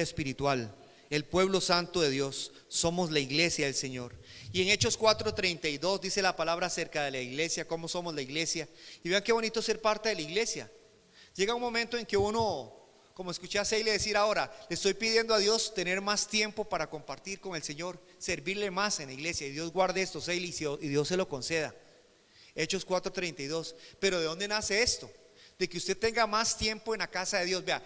Speaker 1: espiritual, el pueblo santo de Dios. Somos la iglesia del Señor. Y en Hechos 4:32 dice la palabra acerca de la iglesia, cómo somos la iglesia. Y vean qué bonito ser parte de la iglesia. Llega un momento en que uno, como escuché a Seile decir ahora, le estoy pidiendo a Dios tener más tiempo para compartir con el Señor, servirle más en la iglesia. Y Dios guarde esto, Seile, y Dios se lo conceda. Hechos 4:32. Pero ¿de dónde nace esto? De que usted tenga más tiempo en la casa de Dios. Vea,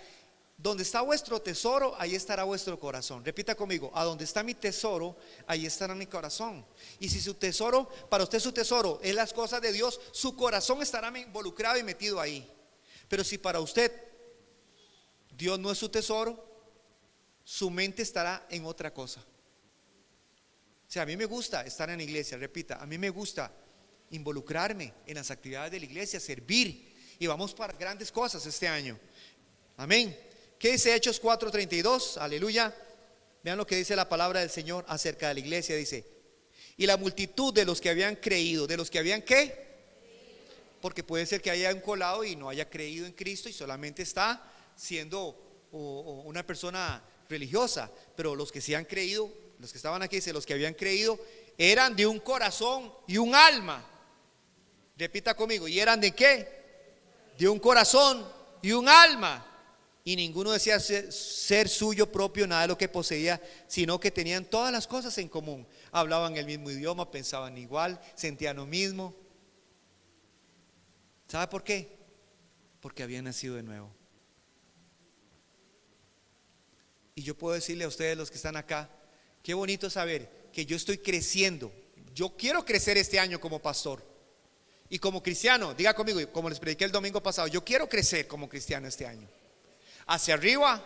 Speaker 1: donde está vuestro tesoro, ahí estará vuestro corazón. Repita conmigo: a donde está mi tesoro, ahí estará mi corazón. Y si su tesoro, para usted su tesoro es las cosas de Dios, su corazón estará involucrado y metido ahí. Pero si para usted Dios no es su tesoro, su mente estará en otra cosa. O sea, a mí me gusta estar en la iglesia, repita, a mí me gusta involucrarme en las actividades de la iglesia, servir, y vamos para grandes cosas este año. Amén. ¿Qué dice Hechos 4:32? Aleluya. Vean lo que dice la palabra del Señor acerca de la iglesia. Dice: y la multitud de los que habían creído, de los que habían ¿qué? Porque puede ser que haya un colado y no haya creído en Cristo y solamente está siendo una persona religiosa. Pero los que sí han creído, los que estaban aquí, dice, los que habían creído eran de un corazón y un alma. Repita conmigo: ¿y eran de qué? De un corazón y un alma. Y ninguno decía ser suyo propio nada de lo que poseía, sino que tenían todas las cosas en común. Hablaban el mismo idioma, pensaban igual, sentían lo mismo. ¿Sabe por qué? Porque habían nacido de nuevo. Y yo puedo decirle a ustedes, los que están acá, qué bonito saber que yo estoy creciendo. Yo quiero crecer este año como pastor y como cristiano. Diga conmigo, como les prediqué el domingo pasado, yo quiero crecer como cristiano este año. Hacia arriba,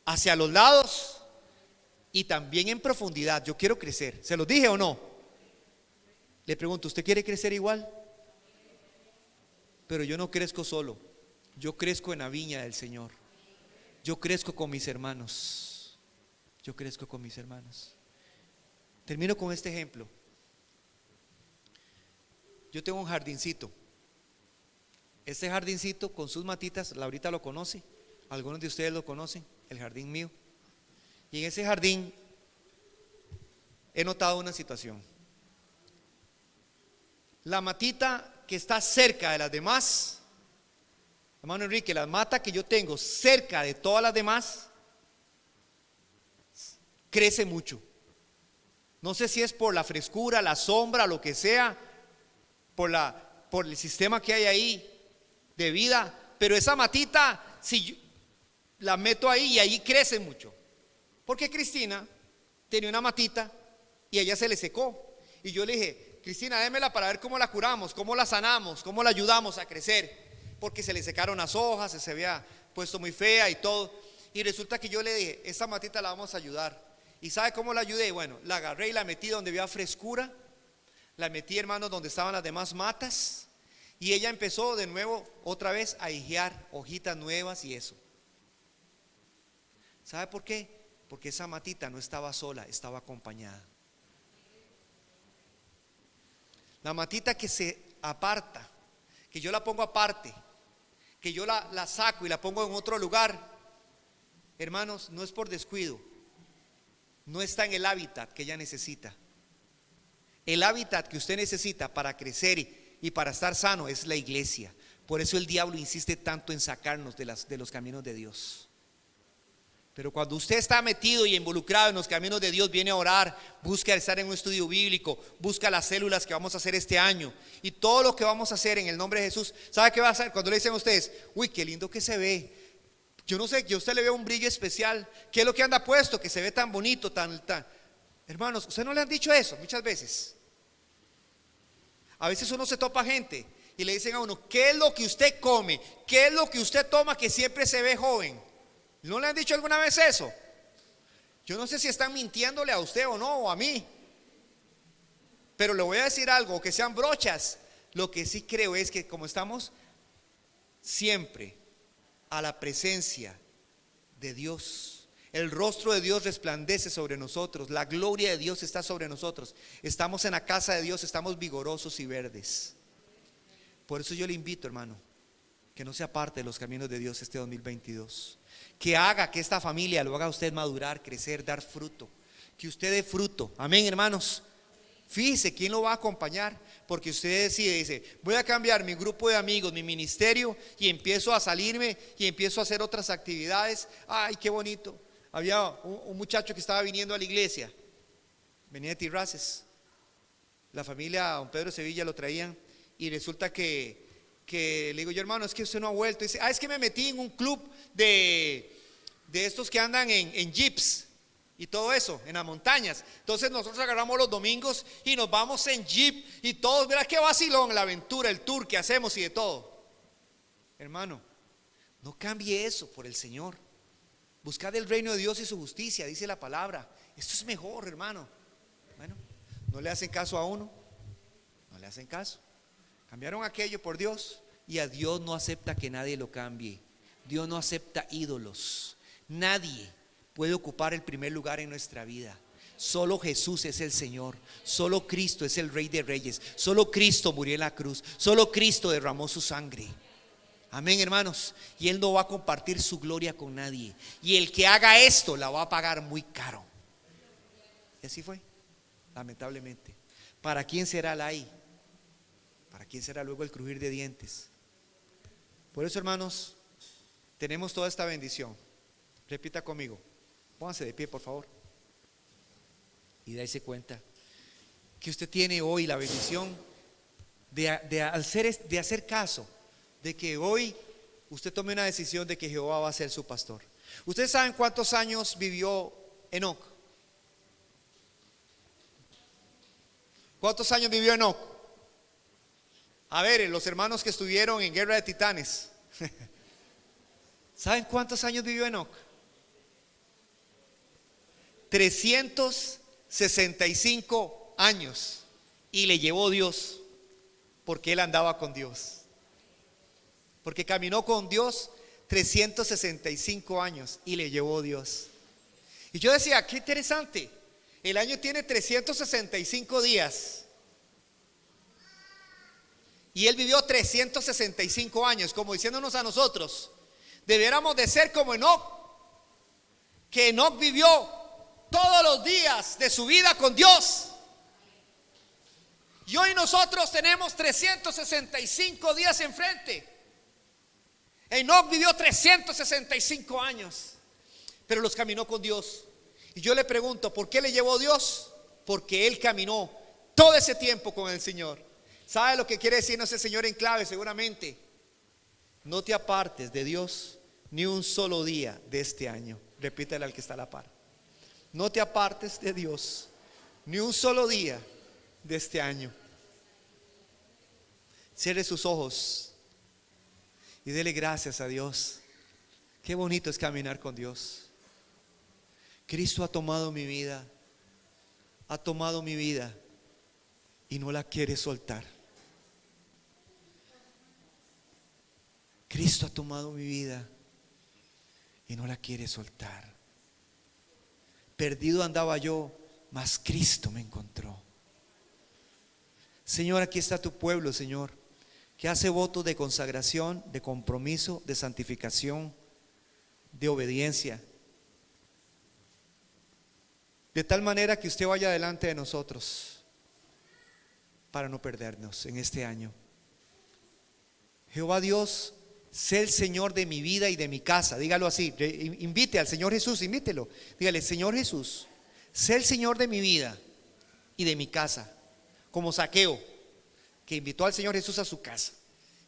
Speaker 1: hacia los lados y también en profundidad. Yo quiero crecer. ¿Se los dije o no? Le pregunto, ¿usted quiere crecer igual? Pero yo no crezco solo. Yo crezco en la viña del Señor. Yo crezco con mis hermanos. Yo crezco con mis hermanos. Termino con este ejemplo. Yo tengo un jardincito. Este jardincito con sus matitas, Laurita lo conoce, algunos de ustedes lo conocen, el jardín mío. Y en ese jardín he notado una situación. La matita que está cerca de las demás, hermano Enrique, la mata que yo tengo cerca de todas las demás crece mucho. No sé si es por la frescura, la sombra, lo que sea, por el sistema que hay ahí de vida, pero esa matita, si yo la meto ahí y ahí crece mucho. Porque Cristina tenía una matita y a ella se le secó. Y yo le dije: Cristina, démela para ver cómo la curamos, cómo la sanamos, cómo la ayudamos a crecer. Porque se le secaron las hojas, se había puesto muy fea y todo. Y resulta que yo le dije: esta matita la vamos a ayudar. ¿Y sabe cómo la ayudé? Bueno, la agarré y la metí donde había frescura. La metí, hermanos, donde estaban las demás matas. Y ella empezó de nuevo, otra vez, a hijear hojitas nuevas y eso. ¿Sabe por qué? Porque esa matita no estaba sola, estaba acompañada. La matita que se aparta, que yo la pongo aparte, que yo la saco y la pongo en otro lugar, hermanos, no es por descuido. No está en el hábitat que ella necesita. El hábitat que usted necesita para crecer y para estar sano es la iglesia. Por eso el diablo insiste tanto en sacarnos de los caminos de Dios. Pero cuando usted está metido y involucrado en los caminos de Dios, viene a orar, busca estar en un estudio bíblico, busca las células que vamos a hacer este año y todo lo que vamos a hacer en el nombre de Jesús. ¿Sabe qué va a hacer? Cuando le dicen a ustedes: uy, qué lindo que se ve. Yo no sé, que a usted le vea un brillo especial. ¿Qué es lo que anda puesto? Que se ve tan bonito, tan. Hermanos, ¿usted no le han dicho eso muchas veces? A veces uno se topa gente y le dicen a uno: ¿qué es lo que usted come? ¿Qué es lo que usted toma que siempre se ve joven? ¿No le han dicho alguna vez eso? Yo no sé si están mintiéndole a usted o no, o a mí. Pero le voy a decir algo, que sean brochas. Lo que sí creo es que como estamos siempre a la presencia de Dios, El rostro de Dios resplandece sobre nosotros. La gloria de Dios está sobre nosotros. Estamos en la casa de Dios, estamos vigorosos y verdes. Por eso yo le invito, hermano, que no sea parte de los caminos de Dios este 2022. Que haga que esta familia lo haga a usted madurar, crecer, dar fruto. Que usted dé fruto. Amén, hermanos. Fíjese quién lo va a acompañar, porque usted decide, dice, voy a cambiar mi grupo de amigos, mi ministerio, y empiezo a salirme y empiezo a hacer otras actividades. Ay, qué bonito. Había un muchacho que estaba viniendo a la iglesia, venía de Tirraces. La familia don Pedro Sevilla lo traían, y resulta que le digo yo, hermano, es que usted no ha vuelto. Y dice, es que me metí en un club de estos que andan en jeeps y todo eso, en las montañas. Entonces nosotros agarramos los domingos y nos vamos en jeep y todos, verá qué vacilón, la aventura, el tour que hacemos y de todo. Hermano, no cambie eso por el Señor. Buscad el reino de Dios y su justicia, dice la palabra. Esto es mejor, hermano. Bueno, no le hacen caso a uno, no le hacen caso. Cambiaron aquello por Dios, y a Dios no acepta que nadie lo cambie. Dios no acepta ídolos. Nadie puede ocupar el primer lugar en nuestra vida. Solo Jesús es el Señor. Solo Cristo es el Rey de Reyes. Solo Cristo murió en la cruz. Solo Cristo derramó su sangre. Amén, hermanos. Y Él no va a compartir su gloria con nadie. Y el que haga esto la va a pagar muy caro. Y así fue, lamentablemente. ¿Para quién será el ay? ¿Para quién será luego el crujir de dientes? Por eso, hermanos, tenemos toda esta bendición. Repita conmigo. Pónganse de pie, por favor. Y dése cuenta que usted tiene hoy la bendición de hacer caso, de que hoy usted tome una decisión de que Jehová va a ser su pastor. ¿Ustedes saben cuántos años vivió Enoc? ¿Cuántos años vivió Enoc? A ver, los hermanos que estuvieron en Guerra de Titanes. ¿Saben cuántos años vivió Enoc? 365 años. Y le llevó Dios, porque él andaba con Dios. Porque caminó con Dios 365 años y le llevó Dios. Y yo decía, qué interesante. El año tiene 365 días. Y él vivió 365 años, como diciéndonos a nosotros, debiéramos de ser como Enoc, que Enoc vivió todos los días de su vida con Dios. Y hoy nosotros tenemos 365 días enfrente. Enoc vivió 365 años, pero los caminó con Dios. Y yo le pregunto, ¿por qué le llevó Dios? Porque él caminó todo ese tiempo con el Señor. ¿Sabe lo que quiere decirnos el Señor en clave? Seguramente, no te apartes de Dios ni un solo día de este año. Repítale al que está a la par. No te apartes de Dios ni un solo día de este año. Cierre sus ojos y dele gracias a Dios. Qué bonito es caminar con Dios. Cristo ha tomado mi vida, ha tomado mi vida y no la quiere soltar. Cristo ha tomado mi vida y no la quiere soltar. Perdido andaba yo, mas Cristo me encontró. Señor, aquí está tu pueblo, Señor, que hace votos de consagración, de compromiso, de santificación, de obediencia, de tal manera que usted vaya delante de nosotros para no perdernos en este año. Jehová Dios, sé el Señor de mi vida y de mi casa. Dígalo así, invite al Señor Jesús, invítelo. Dígale, Señor Jesús, sé el Señor de mi vida y de mi casa. Como Zaqueo, que invitó al Señor Jesús a su casa.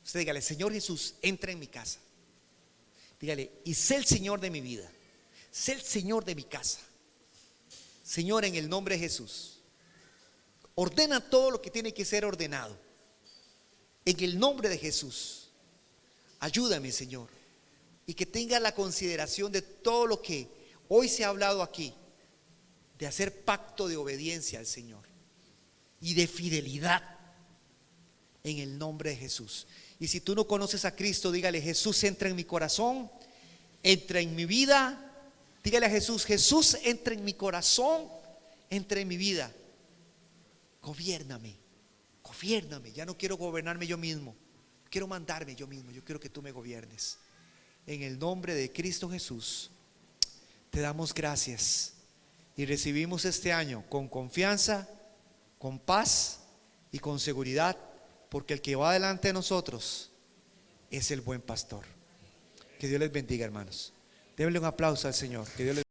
Speaker 1: Usted dígale, Señor Jesús, entra en mi casa. Dígale, y sé el Señor de mi vida, sé el Señor de mi casa. Señor, en el nombre de Jesús, ordena todo lo que tiene que ser ordenado. En el nombre de Jesús, ayúdame, Señor, y que tenga la consideración de todo lo que hoy se ha hablado aquí, de hacer pacto de obediencia al Señor y de fidelidad en el nombre de Jesús. Y si tú no conoces a Cristo, dígale, Jesús, entra en mi corazón, entra en mi vida Dígale a Jesús: Jesús, entra en mi corazón, entra en mi vida. Gobiérname, gobiérname. Ya no quiero gobernarme yo mismo, quiero mandarme yo mismo. Yo quiero que tú me gobiernes. En el nombre de Cristo Jesús, te damos gracias y recibimos este año con confianza, con paz y con seguridad, porque el que va delante de nosotros es el buen pastor. Que Dios les bendiga, hermanos. Denle un aplauso al Señor. Que Dios les